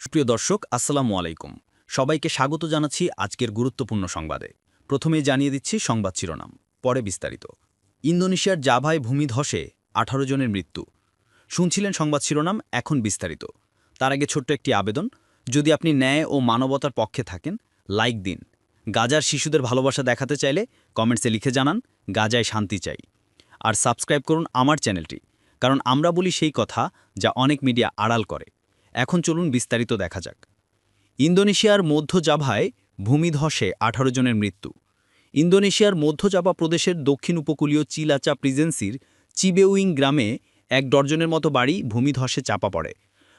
সুপ্রিয় দর্শক, আসসালামু আলাইকুম। সবাইকে স্বাগত জানাচ্ছি আজকের গুরুত্বপূর্ণ সংবাদে। প্রথমেই জানিয়ে দিচ্ছি সংবাদ শিরোনাম, পরে বিস্তারিত। ইন্দোনেশিয়ার জাভায় ভূমিধসে ১৮ জনের মৃত্যু। শুনছিলেন সংবাদ শিরোনাম, এখন বিস্তারিত। তার আগে ছোট্ট একটি আবেদন, যদি আপনি ন্যায় ও মানবতার পক্ষে থাকেন, লাইক দিন। গাজার শিশুদের ভালোবাসা দেখাতে চাইলে কমেন্টসে লিখে জানান, গাজায় শান্তি চাই। আর সাবস্ক্রাইব করুন আমার চ্যানেলটি, কারণ আমরা বলি সেই কথা যা অনেক মিডিয়া আড়াল করে। এখন চলুন বিস্তারিত দেখা যাক। ইন্দোনেশিয়ার মধ্য জাভায় ভূমিধসে ১৮ জনের মৃত্যু। ইন্দোনেশিয়ার মধ্য জাভা প্রদেশের দক্ষিণ উপকূলীয় চিলাচাপ রিজেন্সির চিবেউইং গ্রামে ১ ডজনের মতো বাড়ি ভূমিধসে চাপা পড়ে।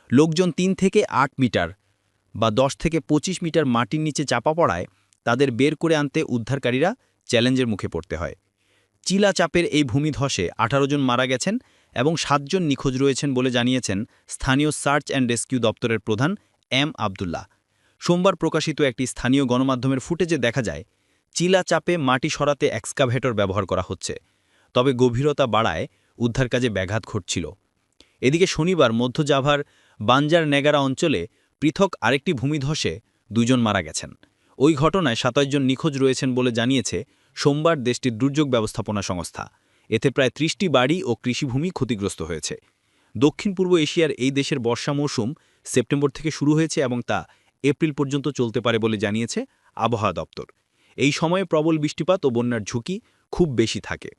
লোকজন ৩ থেকে ৮ মিটার বা ১০ থেকে ২৫ মিটার মাটির নিচে চাপা পড়ায় তাদের বের করে আনতে উদ্ধারকারীরা চ্যালেঞ্জের মুখে পড়তে হয়। চিলাচাপের এই ভূমিধসে ১৮ জন মারা গেছেন এবং ৭ জন নিখোঁজ রয়েছেন বলে জানিয়েছেন স্থানীয় সার্চ অ্যান্ড রেস্কিউ দপ্তরের প্রধান এম আবদুল্লাহ। সোমবার প্রকাশিত একটি স্থানীয় গণমাধ্যমের ফুটেজে দেখা যায় চিলাচাপে মাটি সরাতে এক্সকাভেটর ব্যবহার করা হচ্ছে, তবে গভীরতা বাড়ায় উদ্ধার কাজে ব্যাঘাত ঘটছিল। এদিকে শনিবার মধ্য জাভার বাঞ্জার নেগারা অঞ্চলে পৃথক আরেকটি ভূমিধসে ২ জন মারা গেছেন। ওই ঘটনায় ২৭ জন নিখোঁজ রয়েছেন বলে জানিয়েছে সোমবার দেশটির দুর্যোগ ব্যবস্থাপনা সংস্থা। এতে প্রায় ৩০টি বাড়ি ও কৃষিভূমি ক্ষতিগ্রস্ত হয়েছে। দক্ষিণ পূর্ব এশিয়ার এই দেশের বর্ষা মৌসুম সেপ্টেম্বর থেকে শুরু হয়েছে এবং তা এপ্রিল পর্যন্ত চলতে পারে বলে জানিয়েছে আবহাওয়া দপ্তর। এই সময়ে প্রবল বৃষ্টিপাত ও বন্যার ঝুঁকি খুব বেশি থাকে।